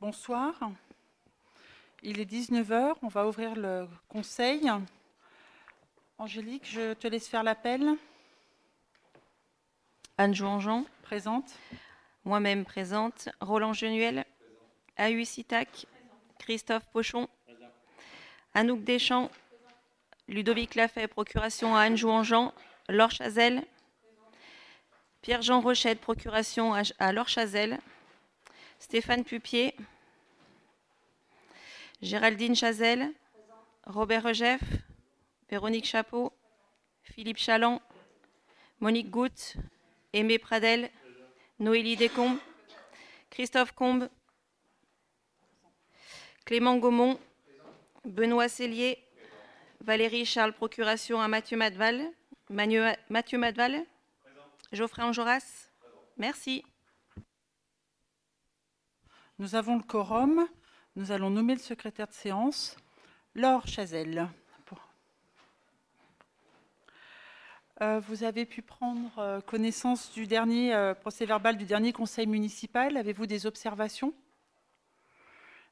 Bonsoir. Il est 19 h, on va ouvrir le conseil. Angélique, je te laisse faire l'appel. Anne Jouanjean, Présente. moi-même présente. Roland Genuel, Ahu Sitak, Christophe Pochon, Anouk Deschamps, Ludovic Lafay, procuration à Anne Jouanjean, Laure Chazelle, Pierre-Jean Rochette, procuration à Laure Chazelle, Stéphane Pupier, Géraldine Chazelle, Robert Regeff, Véronique Chapeau, Philippe Chaland, Monique Goutte, Aimé Pradel, Noélie Descombes, Christophe Combes, Clément Gaumont, Benoît Cellier, Valérie Charles, procuration à Mathieu Madval, Geoffrey Enjolras. Merci. Nous avons le quorum. Nous allons nommer le secrétaire de séance, Laure Chazelle. Vous avez pu prendre connaissance du dernier procès-verbal du dernier conseil municipal. Avez-vous des observations ?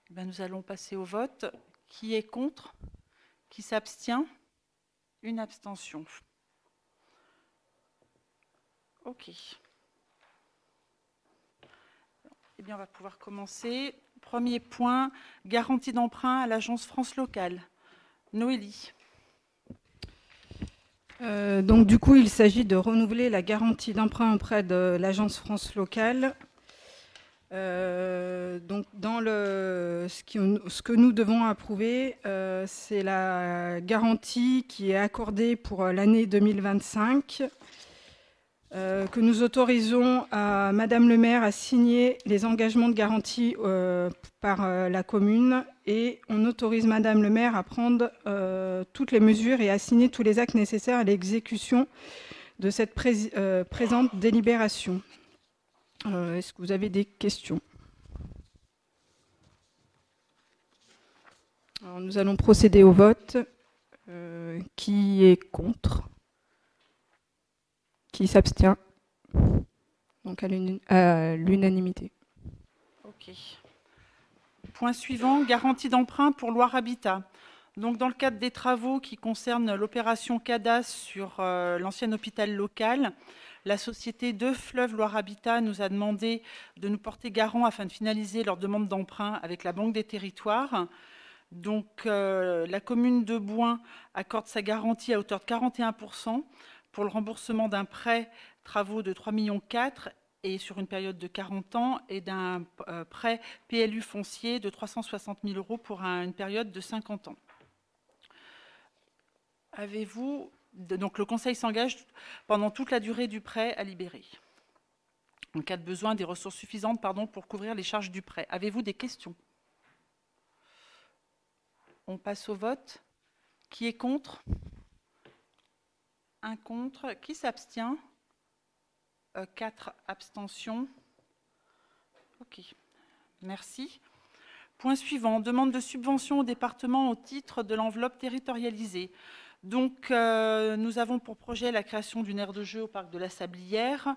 Nous allons passer au vote. Qui est contre ? Qui s'abstient ? Une abstention. OK. Eh bien, on va pouvoir commencer. Premier point, garantie d'emprunt à l'agence France Locale. Noélie. Donc du coup, il s'agit de renouveler la garantie d'emprunt auprès de l'agence France Locale. Donc dans ce que nous devons approuver, c'est la garantie qui est accordée pour l'année 2025, que nous autorisons à Madame le maire à signer les engagements de garantie par la commune, et on autorise Madame le maire à prendre toutes les mesures et à signer tous les actes nécessaires à l'exécution de cette présente délibération. Est-ce que vous avez des questions ? Alors, nous allons procéder au vote. Qui est contre ? Qui s'abstient ? Donc à l'unanimité. OK. Point suivant, garantie d'emprunt pour Loire Habitat. Donc, dans le cadre des travaux qui concernent l'opération CADAS sur l'ancien hôpital local, la société Deux Fleuves Loire Habitat nous a demandé de nous porter garant afin de finaliser leur demande d'emprunt avec la Banque des Territoires. Donc, la commune de Bouin accorde sa garantie à hauteur de 41% pour le remboursement d'un prêt travaux de 3,4 millions et sur une période de 40 ans, et d'un prêt PLU foncier de 360 000 € pour une période de 50 ans. Donc le Conseil s'engage pendant toute la durée du prêt à libérer, en cas de besoin des ressources suffisantes pour couvrir les charges du prêt. Avez-vous des questions ? On passe au vote. Qui est contre ? Un contre. Qui s'abstient ? 4 abstentions. OK. Merci. Point suivant. Demande de subvention au département au titre de l'enveloppe territorialisée. Donc, nous avons pour projet la création d'une aire de jeu au parc de la Sablière,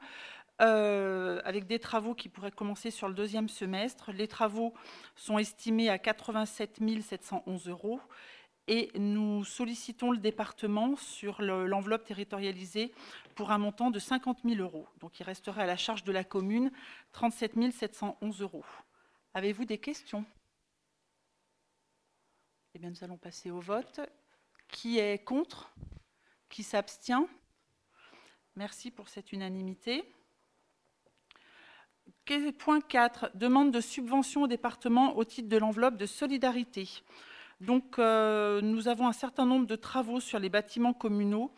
avec des travaux qui pourraient commencer sur le deuxième semestre. Les travaux sont estimés à 87 711 € et nous sollicitons le département sur l'enveloppe territorialisée pour un montant de 50 000 €. Donc, il resterait à la charge de la commune 37 711 €. Avez-vous des questions ? Eh bien, nous allons passer au vote. Qui est contre ? Qui s'abstient ? Merci pour cette unanimité. Point 4. Demande de subvention au département au titre de l'enveloppe de solidarité. Donc, nous avons un certain nombre de travaux sur les bâtiments communaux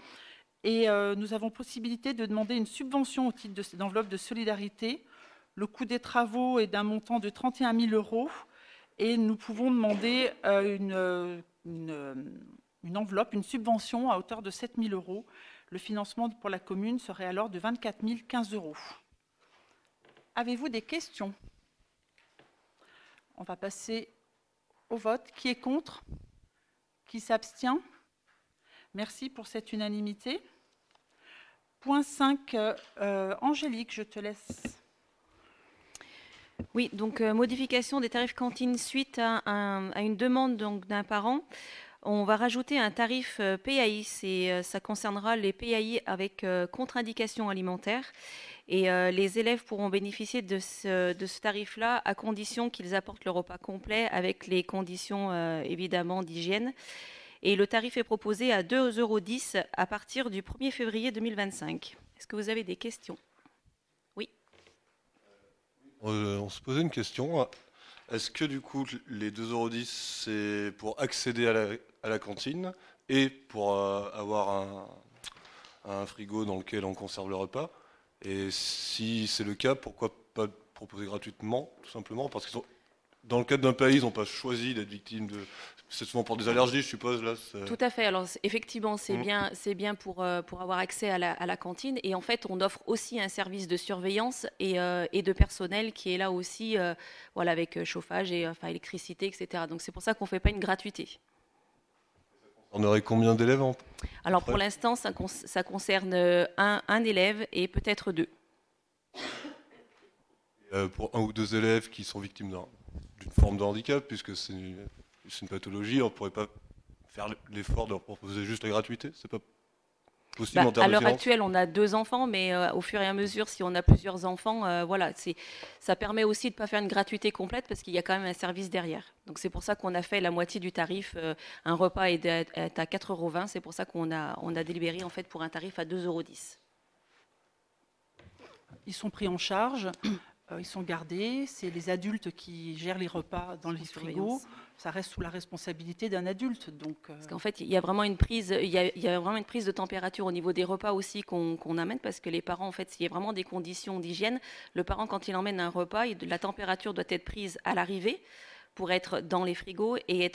et nous avons possibilité de demander une subvention au titre de cette enveloppe de solidarité. Le coût des travaux est d'un montant de 31 000 € et nous pouvons demander une enveloppe, une subvention à hauteur de 7 000 €. Le financement pour la commune serait alors de 24 015 €. Avez-vous des questions ? On va passer au vote. Qui est contre ? Qui s'abstient ? Merci pour cette unanimité. Point 5. Angélique, je te laisse. Oui, donc modification des tarifs cantine suite à une demande donc, d'un parent. On va rajouter un tarif PAI, ça concernera les PAI avec contre-indication alimentaire. Et les élèves pourront bénéficier de ce tarif-là à condition qu'ils apportent le repas complet avec les conditions évidemment d'hygiène. Et le tarif est proposé à 2,10 € à partir du 1er février 2025. Est-ce que vous avez des questions? Oui. On se posait une question. Est-ce que du coup les 2,10 €, c'est pour accéder à la cantine et pour avoir un frigo dans lequel on conserve le repas? Et si c'est le cas, pourquoi pas le proposer gratuitement, tout simplement? Parce que dans le cadre d'un pays, ils n'ont pas choisi d'être victimes de... C'est souvent pour des allergies, je suppose, là. Tout à fait. Alors effectivement, c'est bien pour avoir accès à la cantine. Et en fait, on offre aussi un service de surveillance et de personnel qui est là aussi, voilà, avec chauffage et enfin, électricité, etc. Donc c'est pour ça qu'on ne fait pas une gratuité. On aurait combien d'élèves Alors pour l'instant, ça concerne un élève et peut-être 2. Pour 1 ou 2 élèves qui sont victimes d'une forme de handicap, puisque c'est une pathologie, on ne pourrait pas faire l'effort de leur proposer juste la gratuité? C'est pas possible en termes à de l'heure finances? actuelle, on a 2 enfants, mais au fur et à mesure, si on a plusieurs enfants, voilà, ça permet aussi de ne pas faire une gratuité complète parce qu'il y a quand même un service derrière. Donc c'est pour ça qu'on a fait la moitié du tarif. Un repas est à 4,20 €. C'est pour ça qu'on a délibéré en fait pour un tarif à 2,10 €. Ils sont pris en charge, ils sont gardés. C'est les adultes qui gèrent les repas dans les frigos. Ça reste sous la responsabilité d'un adulte. Donc, Parce qu'en fait, il y a vraiment une prise, il y a vraiment une prise de température au niveau des repas aussi qu'on amène, parce que les parents, en fait, s'il y a vraiment des conditions d'hygiène, le parent, quand il emmène un repas, la température doit être prise à l'arrivée pour être dans les frigos et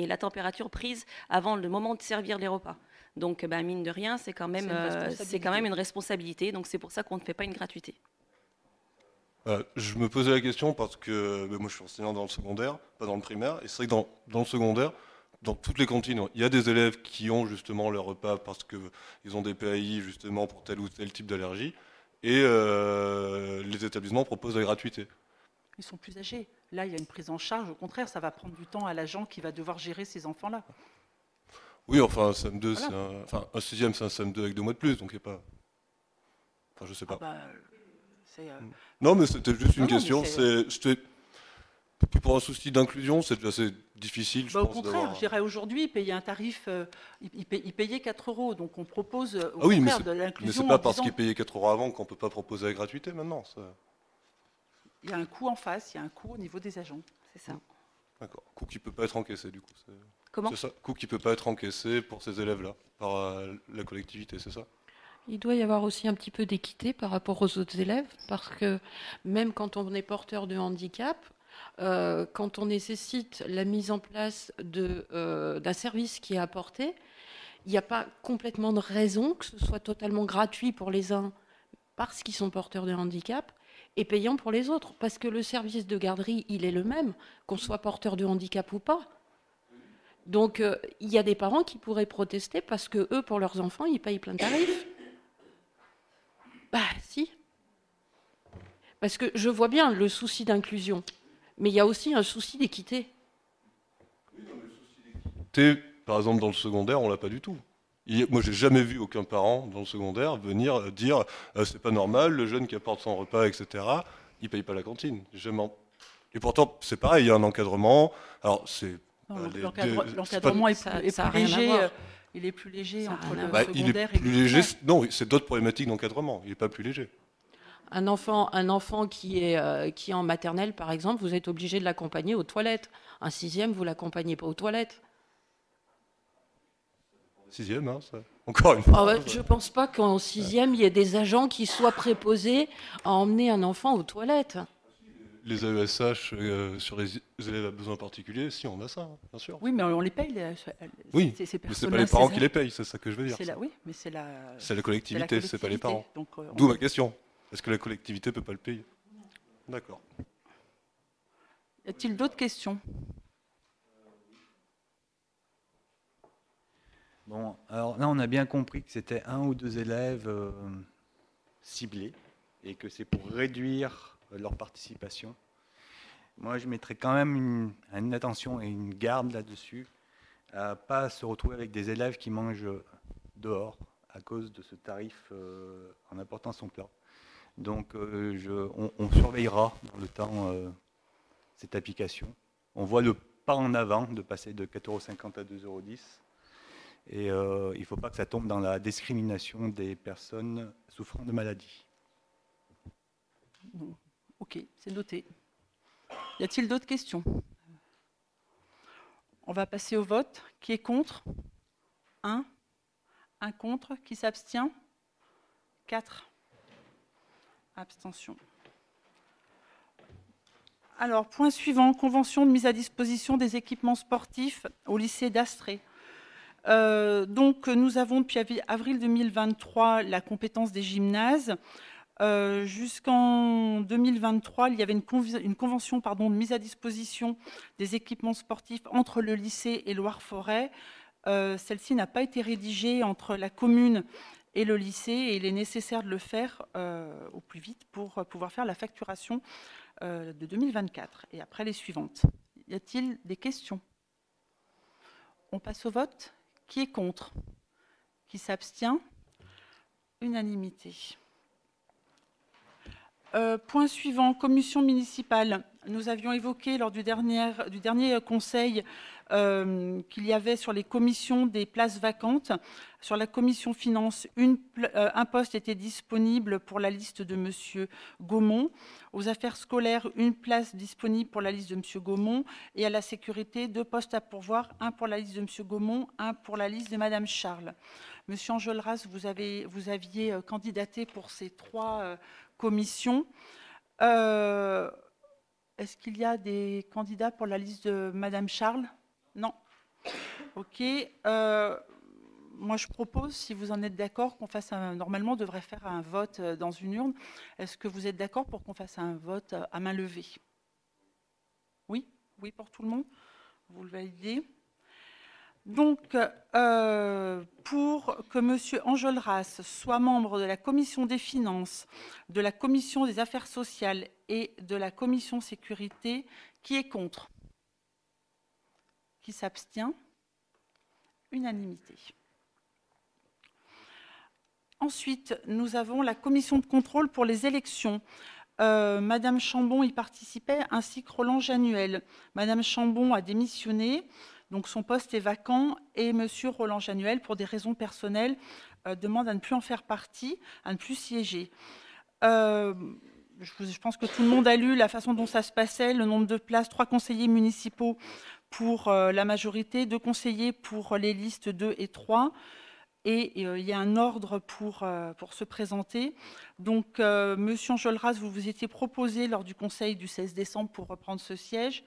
la température prise avant le moment de servir les repas. Donc, mine de rien, c'est quand même une responsabilité. Donc, c'est pour ça qu'on ne fait pas une gratuité. Je me posais la question parce que moi je suis enseignant dans le secondaire, pas dans le primaire, et c'est vrai que dans le secondaire, dans toutes les cantines, il y a des élèves qui ont justement leur repas parce qu'ils ont des PAI justement pour tel ou tel type d'allergie, et les établissements proposent la gratuité. ils sont plus âgés. Là, il y a une prise en charge. Au contraire, ça va prendre du temps à l'agent qui va devoir gérer ces enfants-là. Oui, enfin, un CM2, Voilà. un sixième, c'est un CM2 avec 2 mois de plus, donc il n'y a pas... Enfin, je sais pas. Non, mais c'était juste une question. C'était pour un souci d'inclusion, c'est assez difficile, je Au pense. contraire, je dirais aujourd'hui, payer un tarif, il payait 4 €. Donc on propose au Ah oui, contraire de mais l'inclusion. c'est pas parce qu'il payait 4 € avant qu'on peut pas proposer la gratuité maintenant. Il y a un coût en face, il y a un coût au niveau des agents. C'est ça. D'accord. Coût qui peut pas être encaissé, du coup. Comment? C'est ça. Coût qui peut pas être encaissé pour ces élèves-là par la collectivité, c'est ça? Il doit y avoir aussi un petit peu d'équité par rapport aux autres élèves, parce que même quand on est porteur de handicap, quand on nécessite la mise en place d'un service qui est apporté, il n'y a pas complètement de raison que ce soit totalement gratuit pour les uns parce qu'ils sont porteurs de handicap et payant pour les autres, parce que le service de garderie, il est le même, qu'on soit porteur de handicap ou pas. Donc, il y a des parents qui pourraient protester parce que eux, pour leurs enfants, ils payent plein de tarifs. Bah, si. Parce que je vois bien le souci d'inclusion, mais il y a aussi un souci d'équité. Par exemple, dans le secondaire, on l'a pas du tout. Moi, j'ai jamais vu aucun parent dans le secondaire venir dire c'est pas normal, le jeune qui apporte son repas, etc., il paye pas la cantine. Jamais. Et pourtant, c'est pareil, il y a un encadrement. Alors, l'encadrement est plus léger. Il est plus léger entre le secondaire il est plus léger. Non, c'est d'autres problématiques d'encadrement. Il n'est pas plus léger. Un enfant qui est en maternelle, par exemple, vous êtes obligé de l'accompagner aux toilettes. Un sixième, vous l'accompagnez pas aux toilettes. Sixième, hein, ça. Encore une fois. Je ne pense pas qu'en sixième, il y ait des agents qui soient préposés à emmener un enfant aux toilettes. Les AESH sur les élèves à besoins particuliers, si, on a ça, hein, bien sûr. Oui, mais on les paye. Oui, mais ce n'est pas les parents qui les payent, c'est ça que je veux dire. Oui, mais c'est la collectivité, ce n'est pas les parents. Donc, d'où ma question. Est-ce que la collectivité ne peut pas le payer? D'accord. Y a-t-il d'autres questions? Bon, alors là, on a bien compris que c'était 1 ou 2 élèves ciblés et que c'est pour réduire leur participation. Moi, je mettrais quand même une attention et une garde là-dessus, à ne pas se retrouver avec des élèves qui mangent dehors à cause de ce tarif en apportant son plat. Donc, on surveillera dans le temps cette application. On voit le pas en avant de passer de 4,50 € à 2,10 €. Et il ne faut pas que ça tombe dans la discrimination des personnes souffrant de maladies. Bon, ok, c'est noté. Y a-t-il d'autres questions? On va passer au vote. Qui est contre? 1. 1 contre. Qui s'abstient? 4. Abstention. Alors, point suivant, convention de mise à disposition des équipements sportifs au lycée d'Astrée. Donc, nous avons depuis avril 2023 la compétence des gymnases. Jusqu'en 2023, il y avait une convention de mise à disposition des équipements sportifs entre le lycée et Loire-Forêt. Celle-ci n'a pas été rédigée entre la commune et le lycée et il est nécessaire de le faire au plus vite pour pouvoir faire la facturation de 2024 et après les suivantes. Y a-t-il des questions? On passe au vote. Qui est contre? Qui s'abstient? Unanimité. Point suivant, commission municipale. Nous avions évoqué lors du dernier conseil qu'il y avait sur les commissions des places vacantes. Sur la commission finances, un poste était disponible pour la liste de M. Gaumont. Aux affaires scolaires, une place disponible pour la liste de M. Gaumont. Et à la sécurité, 2 postes à pourvoir, un pour la liste de M. Gaumont, un pour la liste de Mme Charles. Monsieur Enjolras, vous aviez candidaté pour ces 3 commissions. Est-ce qu'il y a des candidats pour la liste de Mme Charles? Non. Ok. Moi, je propose, si vous en êtes d'accord, qu'on fasse normalement, on devrait faire un vote dans une urne. Est-ce que vous êtes d'accord pour qu'on fasse un vote à main levée? Oui? Oui, pour tout le monde? Vous le validez? Donc, pour que M. Enjolras soit membre de la commission des finances, de la commission des affaires sociales et de la commission sécurité, qui est contre? Qui s'abstient? Unanimité. Ensuite, nous avons la commission de contrôle pour les élections. Madame Chambon y participait, ainsi que Roland Januel. Madame Chambon a démissionné, donc son poste est vacant, et Monsieur Roland Januel, pour des raisons personnelles, demande à ne plus en faire partie, à ne plus siéger. Je pense que tout le monde a lu la façon dont ça se passait, le nombre de places, 3 conseillers municipaux pour la majorité, 2 conseillers pour les listes 2 et 3. Et il y a un ordre pour se présenter. Donc, Monsieur Enjolras, vous vous étiez proposé lors du conseil du 16 décembre pour reprendre ce siège.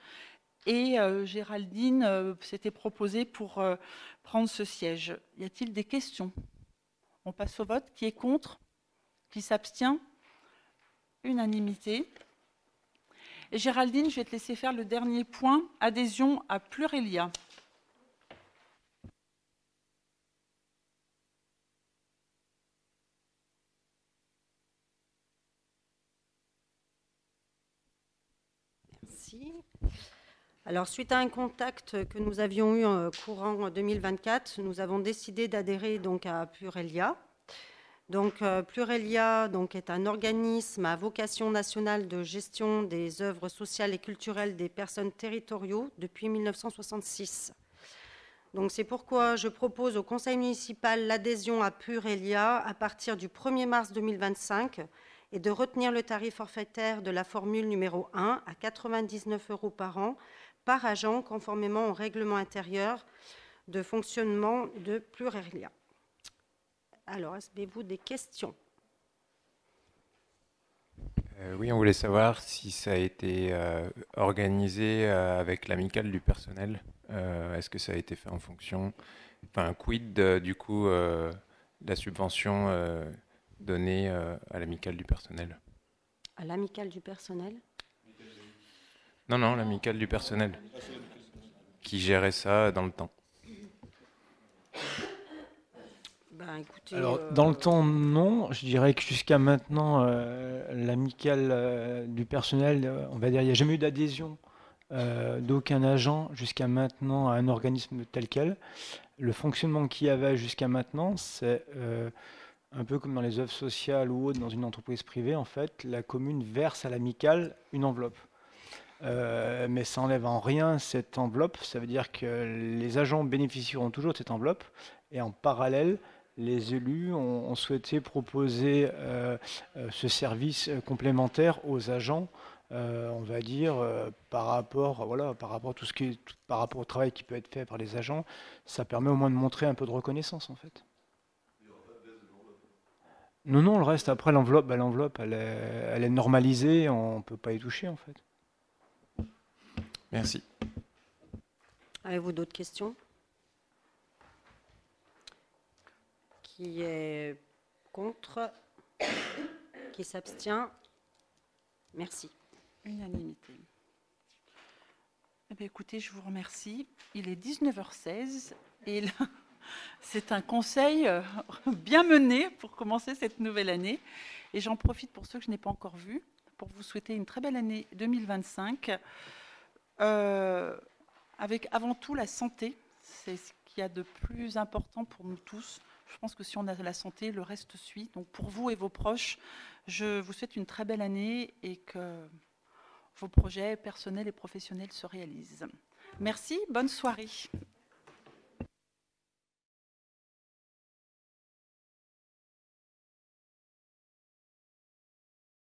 Et Géraldine s'était proposée pour prendre ce siège. Y a-t-il des questions? On passe au vote. Qui est contre? Qui s'abstient? Unanimité. Et Géraldine, je vais te laisser faire le dernier point. Adhésion à Plurelia. Merci. Alors, suite à un contact que nous avions eu courant 2024, nous avons décidé d'adhérer donc à Plurelia. Donc, Plurelia est un organisme à vocation nationale de gestion des œuvres sociales et culturelles des personnes territoriaux depuis 1966. Donc, c'est pourquoi je propose au conseil municipal l'adhésion à Plurelia à partir du 1er mars 2025 et de retenir le tarif forfaitaire de la formule numéro 1 à 99 € par an par agent, conformément au règlement intérieur de fonctionnement de Plurelia. Alors, avez-vous des questions? Oui, on voulait savoir si ça a été organisé avec l'amicale du personnel. Est-ce que ça a été fait en fonction, quid du coup de la subvention donnée à l'amicale du personnel? À l'amicale du personnel? Non, l'amicale du personnel qui gérait ça dans le temps. Ben, écoutez, Alors, dans le temps, non. Je dirais que jusqu'à maintenant, l'amicale du personnel, on va dire, il n'y a jamais eu d'adhésion d'aucun agent jusqu'à maintenant à un organisme tel quel. Le fonctionnement qu'il y avait jusqu'à maintenant, c'est un peu comme dans les œuvres sociales ou autres dans une entreprise privée. En fait, la commune verse à l'amicale une enveloppe. Mais ça n'enlève en rien cette enveloppe. Ça veut dire que les agents bénéficieront toujours de cette enveloppe. Et en parallèle, les élus ont souhaité proposer ce service complémentaire aux agents, on va dire, par rapport, voilà, par rapport à tout ce par rapport au travail qui peut être fait par les agents. Ça permet au moins de montrer un peu de reconnaissance, en fait. Non, non, le reste, après, l'enveloppe, elle est normalisée, on ne peut pas y toucher, en fait. Merci. avez-vous d'autres questions? Qui est contre? Qui s'abstient? Merci. Unanimité. Eh bien, écoutez, je vous remercie. Il est 19h16 et là, c'est un conseil bien mené pour commencer cette nouvelle année. Et j'en profite pour ceux que je n'ai pas encore vus, pour vous souhaiter une très belle année 2025, avec avant tout la santé. C'est ce qu'il y a de plus important pour nous tous. Je pense que si on a la santé, le reste suit. Donc pour vous et vos proches, je vous souhaite une très belle année et que vos projets personnels et professionnels se réalisent. Merci, bonne soirée.